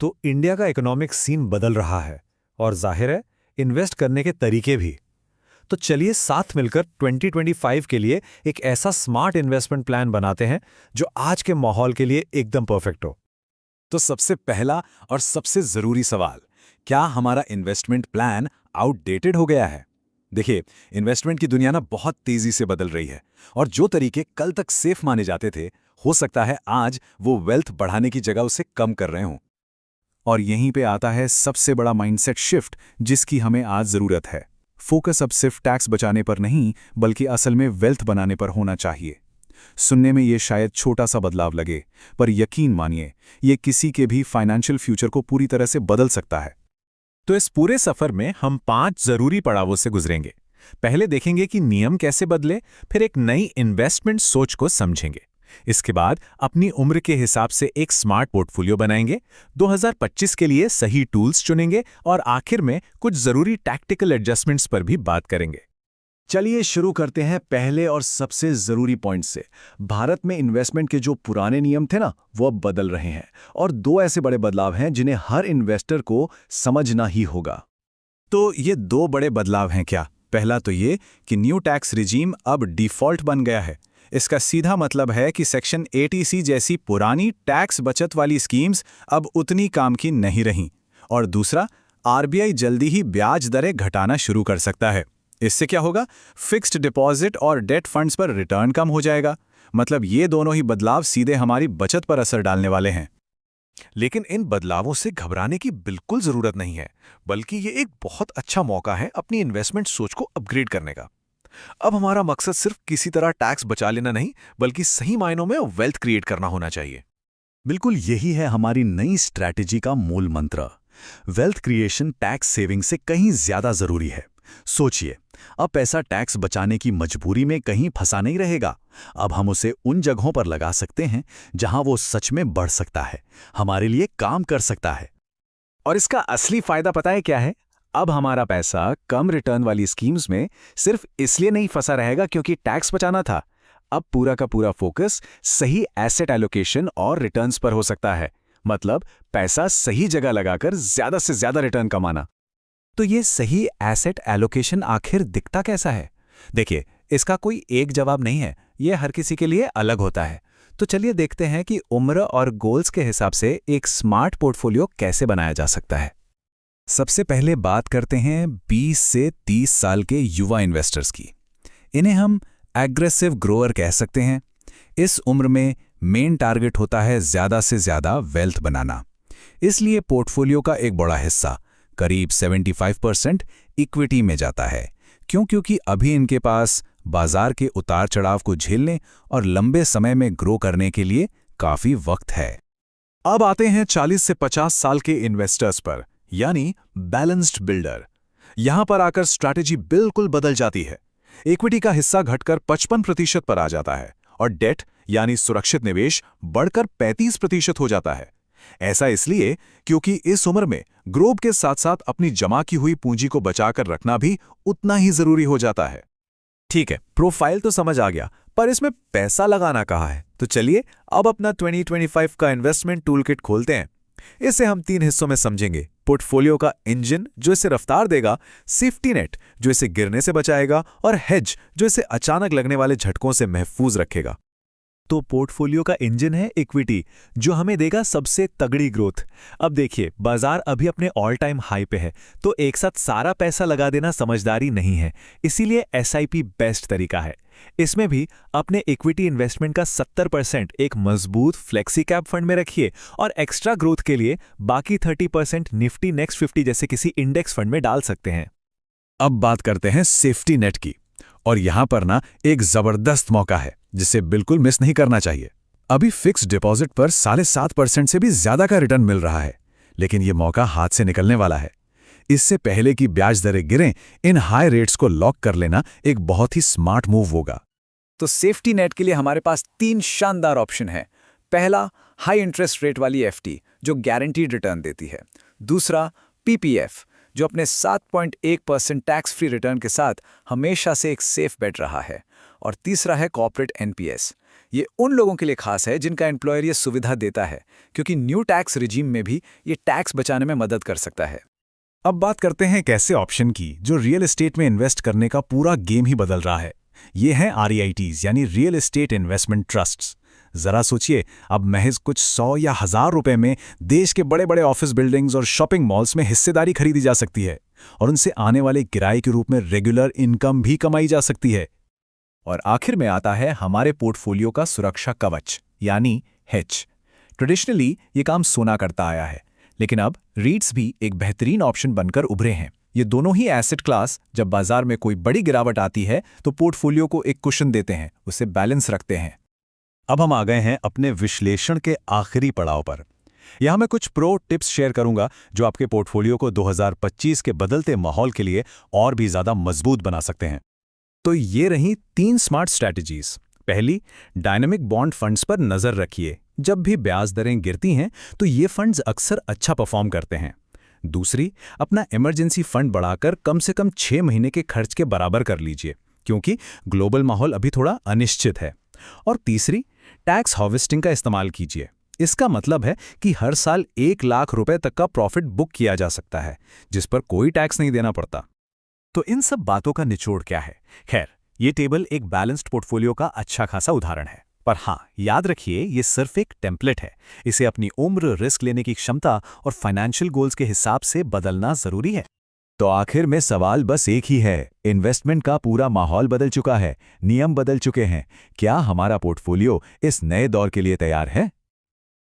तो इंडिया का economic scene बदल रहा है और जाहिर है इन्वेस्ट करने के तरीके भी। तो चलिए साथ मिलकर 2025 के लिए एक ऐसा स्मार्ट इन्वेस्टमेंट प्लान बनाते हैं जो आज के माहौल के लिए एकदम परफेक्ट हो। तो सबसे पहला और सबसे जरूरी सवाल, क्या हमारा इन्वेस्टमेंट प्लान आउटडेटेड हो गया है? देखिए, इन्वेस्टमेंट की दुनिया ना बहुत तेजी से बदल रही है और जो तरीके कल तक सेफ माने जाते थे, हो सकता है आज वो वेल्थ बढ़ाने की जगह उसे कम कर रहे हों। और यहीं पे आता है सबसे बड़ा माइंडसेट शिफ्ट जिसकी हमें आज जरूरत है। फोकस अब सिर्फ टैक्स बचाने पर नहीं, बल्कि असल में वेल्थ बनाने पर होना चाहिए। सुनने में ये शायद छोटा सा बदलाव लगे, पर यकीन मानिए, ये किसी के भी फाइनेंशियल फ्यूचर को पूरी तरह से बदल सकता है। तो इस पूरे सफर में हम 5 जरूरी पड़ावों से गुजरेंगे। पहले देखेंगे कि नियम कैसे बदले, फिर एक नई इन्वेस्टमेंट सोच को समझेंगे। इसके बाद अपनी उम्र के हिसाब से एक स्मार्ट पोर्टफोलियो बनाएंगे, 2025 के लिए सही टूल्स चुनेंगे और आखिर में कुछ जरूरी टैक्टिकल एडजस्टमेंट्स पर भी बात करेंगे। चलिए शुरू करते हैं पहले और सबसे जरूरी पॉइंट से। भारत में इन्वेस्टमेंट के जो पुराने नियम थे ना, वो अब बदल रहे हैं और दो ऐसे बड़े बदलाव हैं जिन्हें हर इन्वेस्टर को समझना ही होगा। तो ये 2 बड़े बदलाव हैं क्या? पहला तो ये कि न्यू टैक्स रिजीम अब डिफ़ॉल्ट बन गया है। इसका सीधा मतलब है कि सेक्शन 80C जैसी पुरानी टैक्स बचत वाली स्कीम्स अब उतनी काम की नहीं रहीं। और दूसरा, आरबीआई जल्दी ही ब्याज दरें घटाना शुरू कर सकता है। इससे क्या होगा? फिक्स्ड डिपॉजिट और डेट फंड्स पर रिटर्न कम हो जाएगा। मतलब ये दोनों ही बदलाव सीधे हमारी बचत पर असर डालने वाले हैं। लेकिन इन बदलावों से घबराने की बिल्कुल जरूरत नहीं है, बल्कि ये एक बहुत अच्छा मौका है अपनी इन्वेस्टमेंट सोच को अपग्रेड करने का। अब हमारा मकसद सिर्फ किसी तरह टैक्स बचा लेना नहीं, बल्कि सही मायनों में वेल्थ क्रिएट करना होना चाहिए। बिल्कुल यही है हमारी नई स्ट्रैटेजी का मूल मंत्र। वेल्थ क्रिएशन टैक्स सेविंग से कहीं ज्यादा जरूरी है। सोचिए, अब पैसा टैक्स बचाने की मजबूरी में कहीं फंसा नहीं रहेगा। अब हम उसे उन जगहों पर लगा सकते हैं जहां वो सच में बढ़ सकता है, हमारे लिए काम कर सकता है। और इसका असली फायदा पता है क्या है? अब हमारा पैसा कम रिटर्न वाली स्कीम्स में सिर्फ इसलिए नहीं फंसा रहेगा क्योंकि टैक्स बचाना था। अब पूरा का पूरा फोकस सही एसेट एलोकेशन और रिटर्न्स पर हो सकता है। मतलब पैसा सही जगह लगाकर ज्यादा से ज्यादा रिटर्न कमाना। तो ये सही एसेट एलोकेशन आखिर दिखता कैसा है? देखिए, इसका कोई एक जवाब नहीं है, ये हर किसी के लिए अलग होता है। तो चलिए देखते हैं कि उम्र और गोल्स के हिसाब से एक स्मार्ट पोर्टफोलियो कैसे बनाया जा सकता है। सबसे पहले बात करते हैं 20 से 30 साल के युवा इन्वेस्टर्स की। इन्हें हम एग्रेसिव ग्रोअर कह सकते हैं। इस उम्र में मेन टारगेट होता है ज्यादा से ज्यादा वेल्थ बनाना। इसलिए पोर्टफोलियो का एक बड़ा हिस्सा, करीब 75% इक्विटी में जाता है। क्योंकि अभी इनके पास बाजार के उतार चढ़ाव को झेलने और लंबे समय में ग्रो करने के लिए काफी वक्त है। अब आते हैं 40 से 50 साल के इन्वेस्टर्स पर, यानी बैलेंस्ड बिल्डर। यहां पर आकर स्ट्रैटेजी बिल्कुल बदल जाती है। इक्विटी का हिस्सा घटकर 55% पर आ जाता है और डेट यानी सुरक्षित निवेश बढ़कर 35% हो जाता है। ऐसा इसलिए क्योंकि इस उम्र में ग्रोथ के साथ साथ अपनी जमा की हुई पूंजी को बचाकर रखना भी उतना ही जरूरी हो जाता है। ठीक है, प्रोफाइल तो समझ आ गया, पर इसमें पैसा लगाना कहाँ है? तो चलिए अब अपना 2025 का इन्वेस्टमेंट टूलकिट खोलते हैं। इसे हम 3 हिस्सों में समझेंगे। पोर्टफोलियो का इंजन जो इसे रफ्तार देगा, सेफ्टी नेट जो इसे गिरने से बचाएगा, और हेज जो इसे अचानक लगने वाले झटकों से महफूज रखेगा। तो पोर्टफोलियो का इंजन है इक्विटी, जो हमें देगा सबसे तगड़ी ग्रोथ। अब देखिए, बाजार अभी अपने ऑल टाइम हाई पे है, तो एक साथ सारा पैसा लगा देना समझदारी नहीं है। इसीलिए एसआईपी बेस्ट तरीका है। इसमें भी अपने इक्विटी इन्वेस्टमेंट का 70% एक मजबूत फ्लेक्सी कैप फंड में रखिए और एक्स्ट्रा ग्रोथ के लिए बाकी 30% निफ्टी नेक्स्ट 50 जैसे किसी इंडेक्स फंड में डाल सकते हैं। अब बात करते हैं सेफ्टी नेट की, और यहां पर ना एक जबरदस्त मौका है जिसे बिल्कुल मिस नहीं करना चाहिए। अभी फिक्स डिपॉजिट पर 7.5% से भी ज्यादा का रिटर्न मिल रहा है, लेकिन यह मौका हाथ से निकलने वाला है। इससे पहले कि ब्याज दरें गिरें, इन हाई रेट्स को लॉक कर लेना एक बहुत ही स्मार्ट मूव होगा। तो सेफ्टी नेट के लिए हमारे पास 3 शानदार ऑप्शन हैं। पहला, हाई इंटरेस्ट रेट वाली एफडी जो गारंटीड रिटर्न देती है। दूसरा, पीपीएफ जो अपने 7.1% टैक्स फ्री रिटर्न के साथ हमेशा से एक सेफ बेट रहा है। और तीसरा है कॉर्पोरेट एनपीएस। ये उन लोगों के लिए खास है जिनका एम्प्लॉयर ये सुविधा देता है, क्योंकि न्यू टैक्स रिजीम में भी ये टैक्स बचाने में मदद कर सकता है। अब बात करते हैं एक ऐसे ऑप्शन की जो रियल एस्टेट में इन्वेस्ट करने का पूरा गेम ही बदल रहा है। ये हैं REITs यानी रियल एस्टेट इन्वेस्टमेंट ट्रस्ट्स। जरा सोचिए, अब महज कुछ 100 या 1000 रुपए में देश के बड़े बड़े ऑफिस बिल्डिंग्स और शॉपिंग मॉल्स में हिस्सेदारी खरीदी जा सकती है और उनसे आने वाले किराए के रूप में रेगुलर इनकम भी कमाई जा सकती है। और आखिर में आता है हमारे पोर्टफोलियो का सुरक्षा कवच यानी हेज। ट्रेडिशनली ये काम सोना करता आया है, लेकिन अब रीट्स भी एक बेहतरीन ऑप्शन बनकर उभरे हैं। ये दोनों ही एसेट क्लास जब बाजार में कोई बड़ी गिरावट आती है तो पोर्टफोलियो को एक कुशन देते हैं, उसे बैलेंस रखते हैं। अब हम आ गए हैं अपने विश्लेषण के आखिरी पड़ाव पर। यहां मैं कुछ प्रो टिप्स शेयर करूंगा जो आपके पोर्टफोलियो को 2025 के बदलते माहौल के लिए और भी ज्यादा मजबूत बना सकते हैं। तो ये रही 3 स्मार्ट स्ट्रैटेजीज। पहली, डायनामिक बॉन्ड फंड्स पर नजर रखिए। जब भी ब्याज दरें गिरती हैं तो ये फंड्स अक्सर अच्छा परफॉर्म करते हैं। दूसरी, अपना इमरजेंसी फंड बढ़ाकर कम से कम 6 महीने के खर्च के बराबर कर लीजिए, क्योंकि ग्लोबल माहौल अभी थोड़ा अनिश्चित है। और तीसरी, टैक्स हार्वेस्टिंग का इस्तेमाल कीजिए। इसका मतलब है कि हर साल 1 लाख रुपए तक का प्रॉफिट बुक किया जा सकता है, जिस पर कोई टैक्स नहीं देना पड़ता। तो इन सब बातों का निचोड़ क्या है? खैर, ये टेबल एक बैलेंस्ड पोर्टफोलियो का अच्छा खासा उदाहरण है। पर हाँ, याद रखिए, ये सिर्फ एक टेम्पलेट है। इसे अपनी उम्र, रिस्क लेने की क्षमता और फाइनेंशियल गोल्स के हिसाब से बदलना जरूरी है। तो आखिर में सवाल बस एक ही है, इन्वेस्टमेंट का पूरा माहौल बदल चुका है, नियम बदल चुके हैं। क्या हमारा पोर्टफोलियो इस नए दौर के लिए तैयार है?